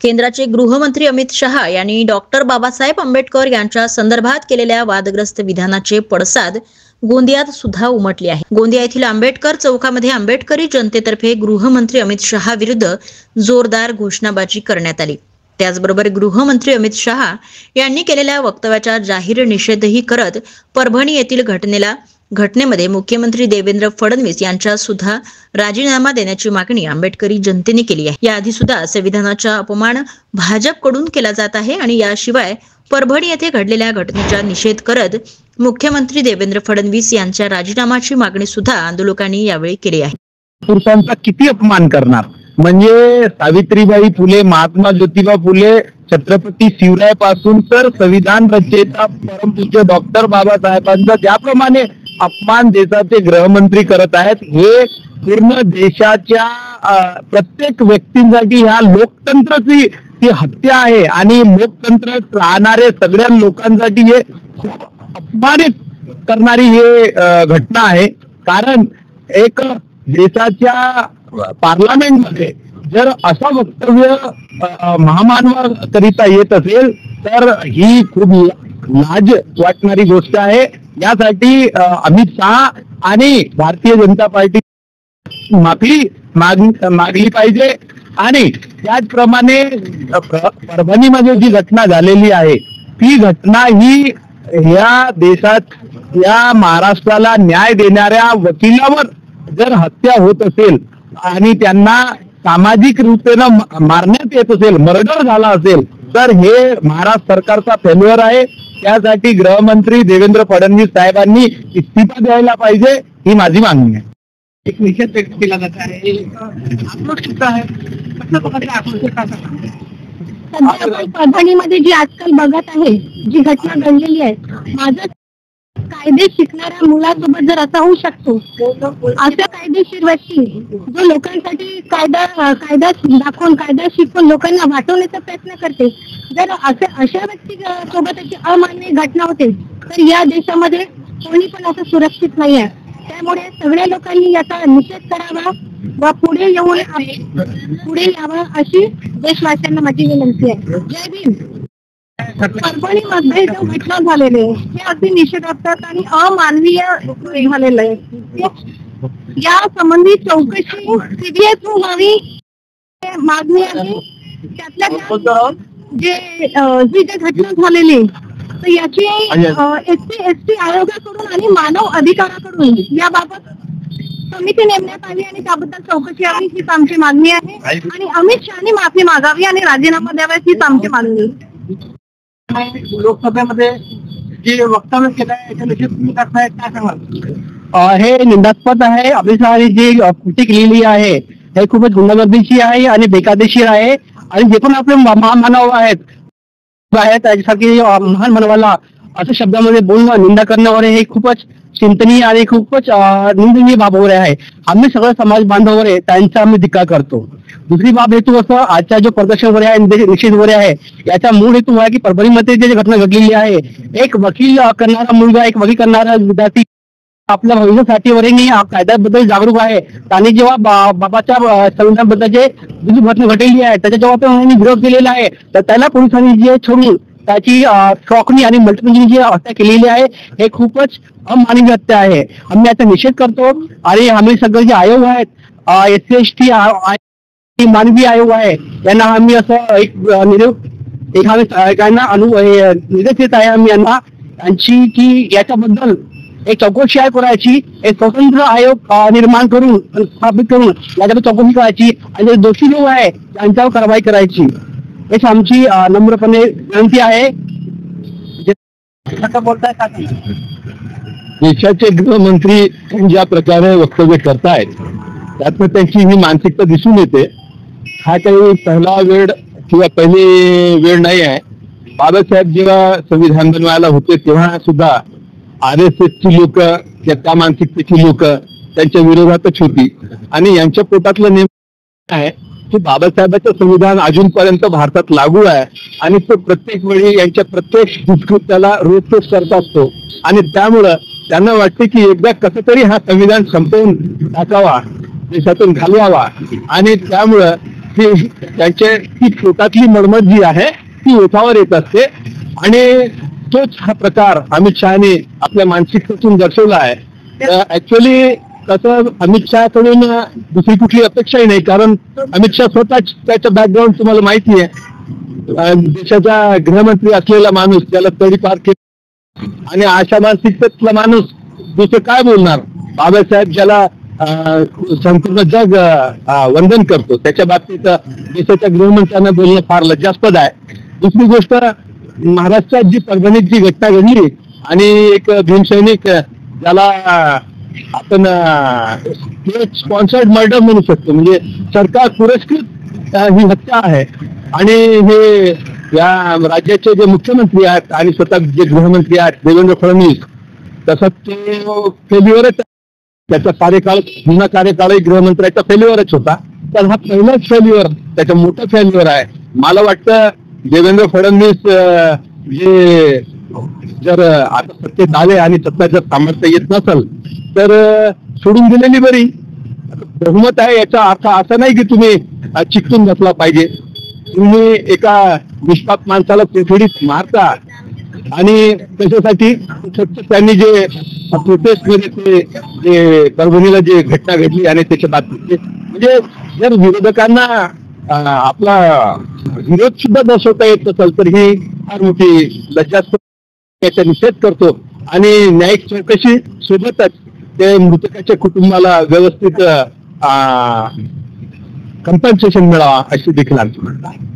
केंद्राचे गृहमंत्री अमित शहा यांनी डॉक्टर बाबासाहेब आंबेडकर यांच्या संदर्भात केलेल्या वादग्रस्त विधानाचे पडसाद गोंदियात सुद्धा उमटले आहे। गोंदिया येथील आंबेडकर चौकामध्ये आंबेडकरी जनतेतर्फे गृहमंत्री अमित शहा विरुद्ध जोरदार घोषणाबाजी करण्यात आली। त्याचबरोबर गृहमंत्री अमित शहा यांनी केलेल्या वक्तव्याचा जाहीर निषेधही करत परभणी येथील घटनेमध्ये मुख्यमंत्री देवेंद्र फडणवीस यांचा सुद्धा राजीनामा देण्याची मागणी आंबेडकरी जनतेने केली आहे। याआधी सुद्धा संविधानाचा अपमान भाजपकडून केला जात आहे आणि याशिवाय परभणी येथे घडलेल्या घटनेचा निषेध करत मुख्यमंत्री देवेंद्र फडणवीस यांच्या राजीनामाची मागणी सुद्धा आंदोलकांनी यावेळी केली आहे। पुरुषांचा किती अपमान करणार, म्हणजे सावित्रीबाई फुले, महात्मा ज्योतिबा फुले, छत्रपती शिवराय पासून तर संविधान रचयिता परमपूज्य डॉक्टर बाबासाहेबांचा ज्याप्रमाणे अपमान देशाचे गृहमंत्री करत आहेत, हे पूर्ण देशाच्या प्रत्येक व्यक्तींसाठी ह्या लोकतंत्राची ती हत्या आहे आणि लोकतंत्र राहणारे सगळ्या लोकांसाठी हे खूप अपमानित करणारी हे घटना आहे। कारण एक देशाच्या पार्लमेंटमध्ये जर असं वक्तव्य महामानवाकरिता येत असेल तर ही खूप लाज वाटणारी गोष्ट आहे। यासाठी अमित शहा आणि भारतीय जनता पार्टी माफी मागली पाहिजे आणि त्याचप्रमाणे परभणीमध्ये जी घटना झालेली आहे ती घटना ही या देशात या महाराष्ट्राला न्याय देणाऱ्या वकिलावर जर हत्या होत असेल आणि त्यांना सामाजिक रूपेनं मारण्यात येत असेल, मर्डर झाला असेल तर हे महाराष्ट्र सरकारचा फेल्युअर आहे। त्यासाठी गृहमंत्री देवेंद्र फडणवीस साहेबांनी इस्तीफा द्यायला पाहिजे, ही माझी मागणी आहे। एक निषेध व्यक्त केला जात आहे, आक्रोश आहे, परभणीमध्ये जी आजकाल बघत आहे, जी घटना घडलेली आहे, माझं कायदे शिकणाऱ्या मुलासोबत जर असा होऊ शकतो, अशा कायदेशीर व्यक्ती जो लोकांसाठी कायदा दाखवून कायदा शिकवून लोकांना वाटवण्याचा प्रयत्न करते, जर अशा व्यक्ती सोबत अशी अमान्य घटना होते तर या देशामध्ये कोणी पण असं सुरक्षित नाही आहे। त्यामुळे सगळ्या लोकांनी याचा निषेध करावा व पुढे यावं अशी देशवासियांना माझी विनंती आहे। जय भीम। परभणीमध्ये जो घटना झालेली आहे हे अगदी निषेधार्थ आणि अमानवीय झालेलं आहे। या संबंधी चौकशी सीबीआय व्हावी मागणी आहे। त्यातल्या जी घटना झालेली तर याची एसटी आयोगाकडून आणि मानव अधिकाराकडून याबाबत समिती नेमण्यात आली आणि त्याबद्दल चौकशी यावी हीच आमची मागणी आहे आणि अमित शहानी माफी मागावी आणि राजीनामा द्यावा हीच आमची मागणी आहे। लोकसभेमध्ये जे वक्तव्य केलं आहे त्याविषयी तुम्ही काय सांगाल? हे निंदास्पद आहे। अमित शहानी जी कृती केलेली आहे हे खूपच गुन्हेगारीची आहे आणि बेकायदेशीर आहे आणि जे पण आपले महामानव आहेत त्याच्यासारखी महान मानवाला अशा शब्दामध्ये बोलणं, निंदा करणं हे खूपच चिंतनीय आणि खूपच निंदनीय बाब हो आहे। आम्ही सगळं समाज बांधव त्यांचा आम्ही धिक्कार करतो। दुसरी बाब हेतू असं आजचा जो प्रदर्शन वगैरे आहे, निषेध वगैरे आहे, याचा मूळ हेतू आहे की परभणीमध्ये जे घटना घडलेली आहे, एक वकील करणारा मुलगा, एक वकील करणारा विद्यार्थी आपल्या भविष्यासाठी वगैरे कायद्याबद्दल जागरूक आहे। त्यांनी जेव्हा बाबाच्या संविधानाबद्दलचे जी घटना घडलेली आहे त्याच्या जेव्हा त्यांनी विरोध केलेला आहे तर त्याला पोलिसांनी जे छोडून त्याची शॉकनी आणि मल्टिपल जी हत्या केलेली आहे हे खूपच अमानवीय हत्या आहे। आम्ही याचा निषेध करतो आणि आम्ही सगळे जे आयोग आहेत SC ST मानवी आयोग आहे यांना आम्ही असं एक निर्देश देत आहे आम्ही यांना यांची की याच्याबद्दल एक चौकशी करायची, एक स्वतंत्र आयोग निर्माण करून स्थापित करून याच्याबद्दल चौकशी करायची आणि दोषी लोक आहे त्यांच्यावर कारवाई करायची, हेच आमची नम्रपणे विनंती आहे। देशाचे गृहमंत्री ज्या प्रकारे वक्तव्य करतायत त्यातनं त्यांची ही मानसिकता दिसून येते। हा काही पहिला वेळ किंवा पहिली वेळ नाही आहे। बाबासाहेब जेव्हा संविधान बनवायला होते तेव्हा सुद्धा RSS ची लोक, त्या मानसिकतेची लोक त्यांच्या विरोधातच होती आणि यांच्या पोटातलं नेम आहे की बाबासाहेबांचं संविधान अजूनपर्यंत भारतात लागू आहे आणि तो प्रत्येक वेळी यांच्या प्रत्येक दुष्कृत्याला रोजच करत असतो आणि त्यामुळं त्यांना वाटते की एकदा कसं तरी हा संविधान संपवून टाकावा देशातून घालवावा आणि त्यामुळं ती पोटातली मळमळ जी आहे ती ओठावर येत असते आणि तोच हा प्रकार अमित शहाने आपल्या मानसिकतेतून दर्शवला आहे. ऍक्च्युअली तसं अमित शहाकडून दुसरी कुठली अपेक्षाही नाही, कारण अमित शहा स्वतःच त्याचं बॅकग्राऊंड तुम्हाला माहिती आहे. देशाचा गृहमंत्री असलेला माणूस, त्याला तडीपार केला आणि अशा मानसिकतेतला माणूस दुसरं काय बोलणार. बाबासाहेब ज्याला संपूर्ण जग वंदन करतो, त्याच्या बाबतीत देशाच्या गृहमंत्र्यांना बोलणं फार लज्जास्पद आहे. दुसरी गोष्ट, महाराष्ट्रात जी परभणीत जी घटना घडली आणि एक भीमसैनिक ज्याला आपण स्पॉन्सर्ड मर्डर म्हणू शकतो, म्हणजे सरकार पुरस्कृत ही हत्या आहे आणि हे या राज्याचे जे मुख्यमंत्री आहेत आणि स्वतः जे गृहमंत्री आहेत देवेंद्र फडणवीस, तसं ते फेल्युअरच, त्याचा कार्यकाळ जुना कार्यकाळही गृहमंत्र्याचा फेल्युअरच होता. तर हा पहिलाच फेल्युअर, त्याचा मोठा फेल्युअर आहे. मला वाटतं देवेंद्र फडणवीस जे जर आता सत्तेत आले आणि सत्ता जर सामर्थ्य येत नसेल तर सोडून दिलेली बरी. बहुमत आहे याचा अर्थ असा नाही की तुम्ही चिकटून बसला पाहिजे. तुम्ही एका निष्पाप माणसाला पेठडीत मारता आणि त्याच्यासाठी त्यांनी जे प्रोटेस्ट मध्ये जे परभणीला जे घटना घडली आणि त्याच्या बाबतीत म्हणजे जर विरोधकांना आपला विरोध सुद्धा दर्शवता येत नसेल तर ही फार मोठी लज्जास्पद, याचा निषेध करतो आणि न्यायिक चौकशी सोबतच ते मृतकाच्या कुटुंबाला व्यवस्थित कंपन्सेशन मिळावा अशी देखील आमची म्हणणं आहे.